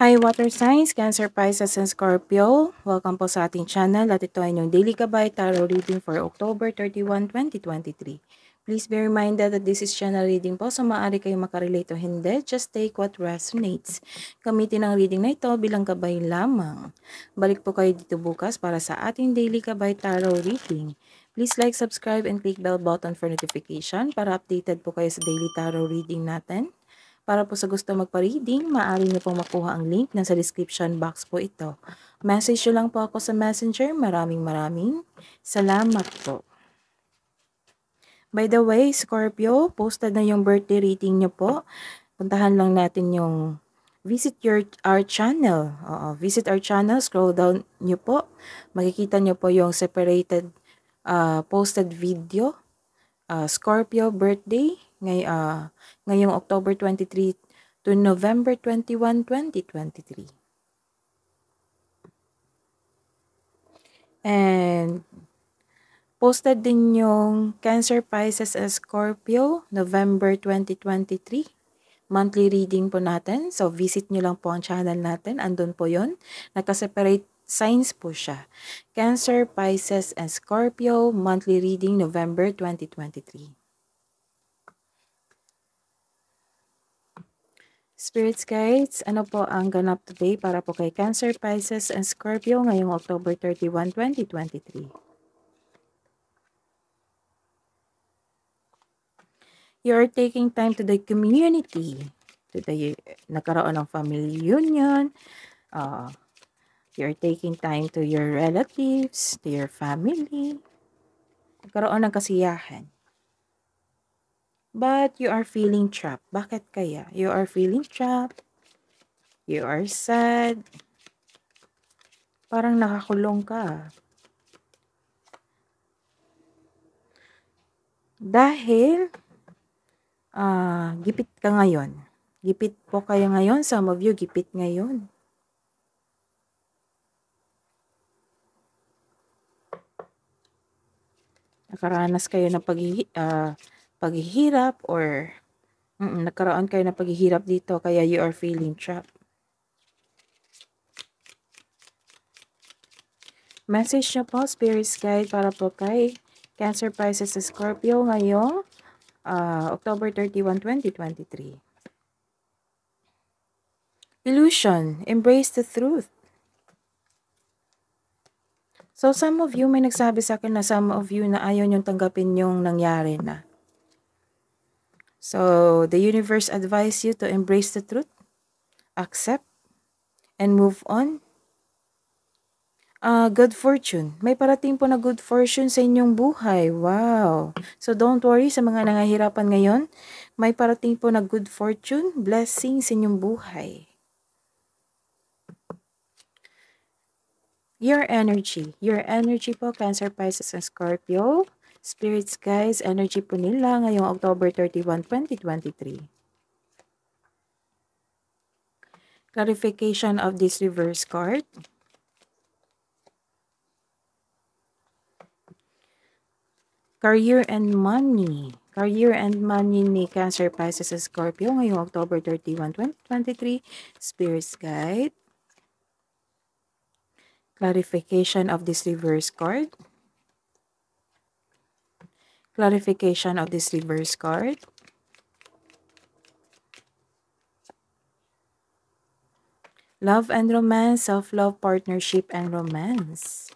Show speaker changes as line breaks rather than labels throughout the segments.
Hi Water Signs, Cancer, Pisces, and Scorpio. Welcome po sa ating channel at ito ay inyong Daily Gabay Tarot Reading for October 31, 2023. Please be reminded that this is channel reading po, so maaari kayong makarelate o hindi. Just take what resonates. Gamitin ang reading na ito bilang gabay lamang. Balik po kayo dito bukas para sa ating Daily Gabay Tarot Reading. Please like, subscribe, and click bell button for notification para updated po kayo sa Daily Tarot Reading natin. Para po sa gusto magpa-reading, maaari niyo pong makuha ang link nasa description box po ito. Message nyo lang po ako sa Messenger. Maraming salamat po. By the way, Scorpio, posted na yung birthday reading nyo po. Puntahan lang natin yung visit our channel. Visit our channel, scroll down nyo po. Makikita nyo po yung separated posted video. Scorpio birthday ngayong October 23 to November 21, 2023. And posted din yung Cancer, Pisces, and Scorpio November 2023 monthly reading po natin. So visit nyo lang po ang channel natin. Andun po yon. Nakaseparate signs po siya. Cancer, Pisces, and Scorpio monthly reading November 2023. Spirits guides, ano po ang ganap today para po kay Cancer, Pisces, and Scorpio ngayong October 31, 2023? You are taking time to the community, nagkaroon ng family union, you are taking time to your relatives, to your family, nagkaroon ng kasiyahan. But you are feeling trapped. Bakit kaya? You are feeling trapped. You are sad. Parang nakakulong ka. Dahil, gipit ka ngayon. Gipit po kayo ngayon. Some of you, gipit ngayon. Nakaranas kayo ng paghihirap or nagkaroon kayo ng paghihirap dito kaya you are feeling trapped. Message nyo po, Spirits Guide, para po kay Cancer, Pisces, Scorpio ngayong October 31, 2023. Illusion, embrace the truth. So some of you, may nagsabi sa akin na some of you na ayaw nyong tanggapin yung nangyari na. So, the universe advise you to embrace the truth, accept, and move on. Good fortune. May parating po na good fortune sa inyong buhay. Wow. So, don't worry sa mga nangahirapan ngayon. May parating po na good fortune, blessing sa inyong buhay. Your energy po, Cancer, Pisces, and Scorpio. Spirits guys, energy po nila ngayong October 31, 2023. Clarification of this reverse card. Career and money. Career and money ni Cancer, Pisces, and Scorpio ngayong October 31, 2023. Spirits guide. Clarification of this reverse card. Clarification of this reverse card. Love and romance, self-love, partnership, and romance.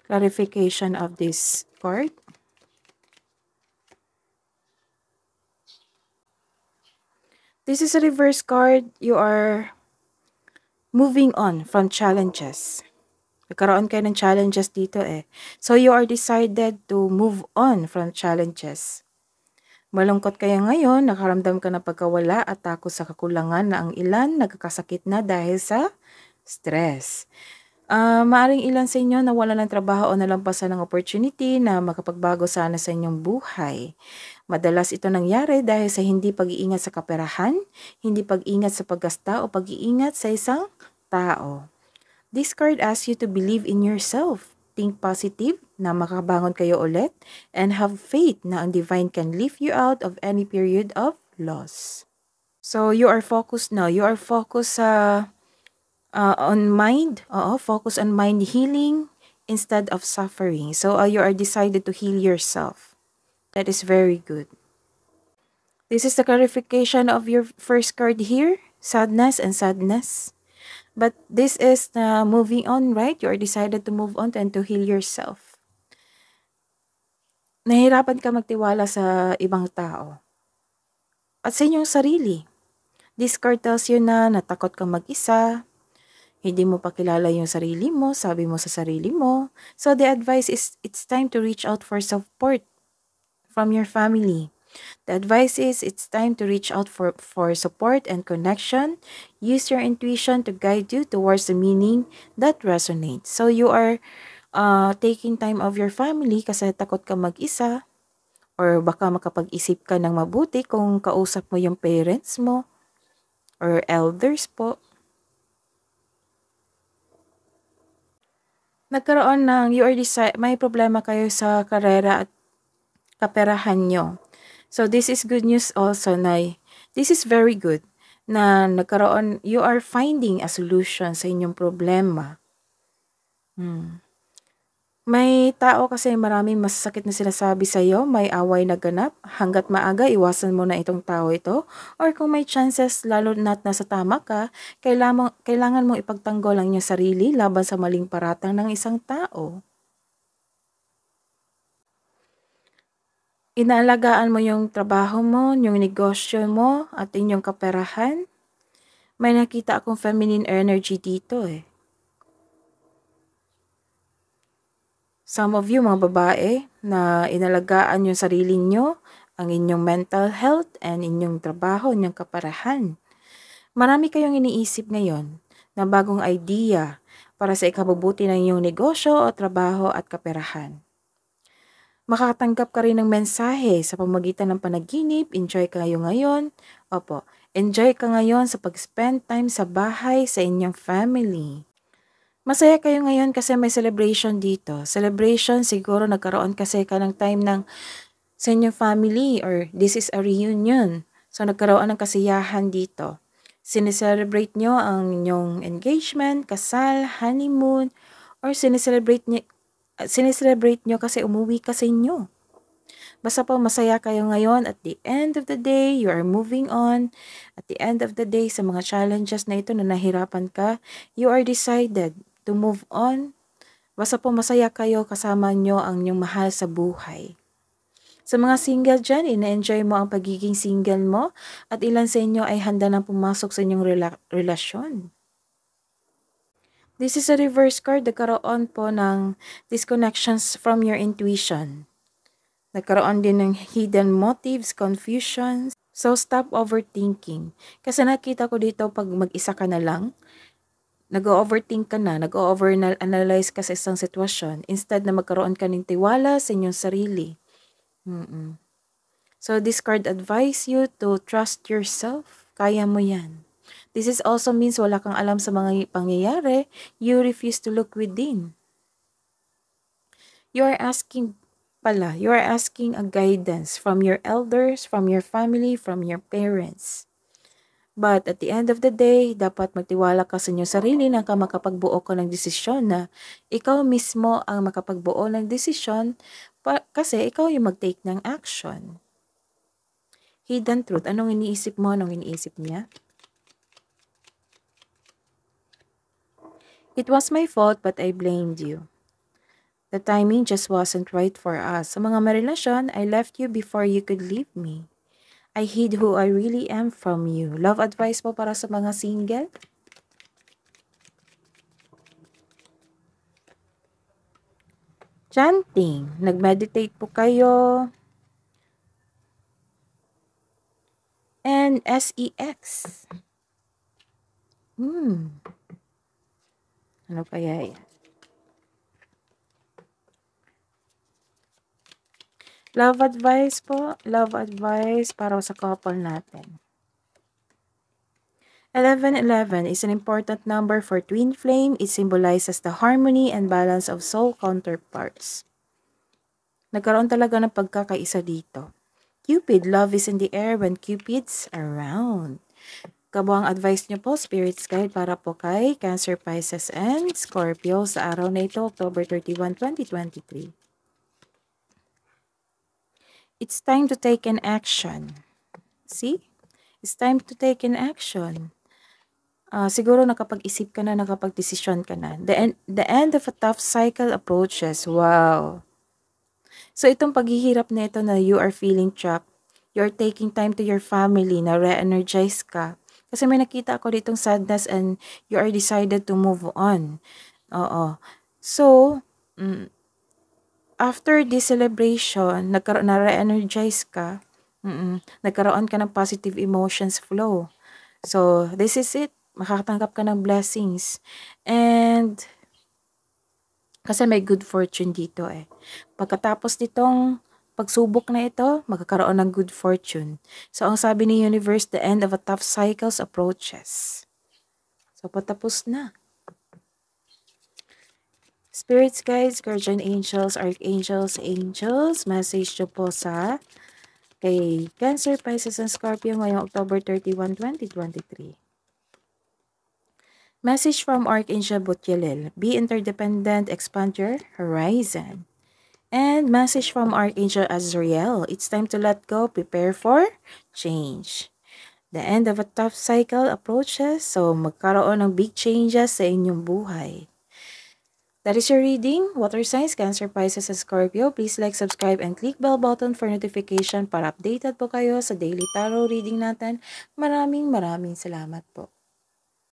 Clarification of this card. This is a reverse card. You are moving on from challenges. Nagkaroon kayo ng challenges dito eh. So you are decided to move on from challenges. Malungkot kayo ngayon, nakaramdam ka ng pagkawala at takot sa kakulangan na ang ilan nagkakasakit na dahil sa stress. Maaring ilan sa inyo nawala ng trabaho o nalampasan ng opportunity na makapagbago sana sa inyong buhay. Madalas ito nangyari dahil sa hindi pag-iingat sa kaperahan, hindi pag-iingat sa paggasta o pag-iingat sa isang tao. This card asks you to believe in yourself. think positive na makabangon kayo ulit, and have faith na ang divine can lift you out of any period of loss. So, you are focused now. You are focused on mind. Focus on mind healing instead of suffering. So, you are decided to heal yourself. That is very good. This is the clarification of your first card here, sadness and sadness. But this is moving on, right? You are decided to move on and to heal yourself. Nahirapan ka magtiwala sa ibang tao at sa inyong sarili. This card tells you na natakot kang mag-isa, hindi mo pa kilala yung sarili mo, sabi mo sa sarili mo. So the advice is it's time to reach out for support from your family. The advice is it's time to reach out for support and connection. Use your intuition to guide you towards the meaning that resonates. So you are taking time of your family kasi takot ka mag-isa, or baka makapag-isip ka ng mabuti kung kausap mo yung parents mo or elders po. Nagkaroon ng may problema kayo sa karera at kaperahan nyo. So, this is good news also na this is very good na you are finding a solution sa inyong problema. May tao kasi maraming masasakit na sinasabi sa iyo, may away na ganap, hanggat maaga iwasan mo na itong tao ito, or kung may chances lalo na't nasa tama ka, kailangan mong ipagtanggol ang iyong sarili laban sa maling paratang ng isang tao. Inaalagaan mo yung trabaho mo, yung negosyo mo, at inyong kaperahan. May nakita akong feminine energy dito eh. Some of you, mga babae, na inalagaan yung sarili nyo, ang inyong mental health, and inyong trabaho, inyong kaperahan. Marami kayong iniisip ngayon na bagong idea para sa ikabubuti ng inyong negosyo o trabaho at kaperahan. Makakatanggap ka rin ng mensahe sa pamamagitan ng panaginip. Enjoy ka ngayon. Enjoy ka ngayon sa pag-spend time sa bahay sa inyong family. Masaya kayo ngayon kasi may celebration dito. Celebration, siguro nagkaroon kasi ka ng time sa inyong family, or this is a reunion. So nagkaroon ng kasiyahan dito. Sineselebrate nyo ang inyong engagement, kasal, honeymoon, or sineselebrate nyo kasi umuwi ka sa inyo. Basta po masaya kayo ngayon. At the end of the day, you are moving on. At the end of the day, sa mga challenges na ito na nahirapan ka, you are decided to move on. Basta po masaya kayo, kasama nyo ang inyong mahal sa buhay. Sa mga single dyan, ina-enjoy mo ang pagiging single mo, at ilan sa inyo ay handa nang pumasok sa inyong relasyon. This is a reverse card. Nagkaroon po ng disconnections from your intuition. Nagkaroon din ng hidden motives, confusions. So, stop overthinking. Kasi nakita ko dito, pag mag-isa ka na lang, nag-overthink ka na, nag-overanalyze ka sa isang sitwasyon, instead na magkaroon ka ng tiwala sa inyong sarili. So, this card advise you to trust yourself. Kaya mo yan. This is also means wala kang alam sa mga pangyayari. You refuse to look within. You are asking a guidance from your elders, from your family, from your parents. But at the end of the day, dapat magtiwala ka sa inyong sarili na makapagbuo ka ng desisyon na ikaw mismo ang makapagbuo ng desisyon kasi ikaw yung mag-take ng action. Hidden truth. Anong iniisip mo? Anong iniisip niya? It was my fault but I blamed you. The timing just wasn't right for us. Sa mga marelasyon, I left you before you could leave me. I hid who I really am from you. Love advice po para sa mga single? Chanting. Nag-meditate po kayo. And SEX. Ano kaya yan? Love advice po. Love advice para sa couple natin. 1111 is an important number for twin flame. It symbolizes the harmony and balance of soul counterparts. Nagkaroon talaga ng pagkakaisa dito. Cupid, love is in the air when Cupid's around. Kabuang advice niyo po, Spirits Guide, para po kay Cancer, Pisces, and Scorpio sa araw na ito, October 31, 2023. It's time to take an action. See? It's time to take an action. Siguro nakapag-isip ka na, nakapag-desisyon ka na. The end of a tough cycle approaches. Wow. So itong paghihirap na ito na you are feeling trapped, you're taking time to your family, na re-energize ka. Kasi may nakita ako ditong sadness and you are decided to move on. Oo. So, after this celebration, na re-energize ka, nagkaroon ka ng positive emotions flow. So, this is it. Makakatanggap ka ng blessings. And, kasi may good fortune dito eh. Pagkatapos nitong pagsubok na ito, magkakaroon ng good fortune. So, ang sabi ni Universe, the end of a tough cycles approaches. So, patapos na. Spirits, guides, guardian angels, archangels, angels, message nyo po sa kay Cancer, Pisces, and Scorpio ngayong October 31, 2023. Message from Archangel Butielil. Be interdependent, expand your horizon. And message from Archangel Azrael. It's time to let go, prepare for change. The end of a tough cycle approaches, so magkaroon ng big changes sa inyong buhay. That is your reading. Water signs, Cancer, Pisces, and Scorpio. Please like, subscribe, and click bell button for notification para updated po kayo sa daily tarot reading natin. Maraming salamat po.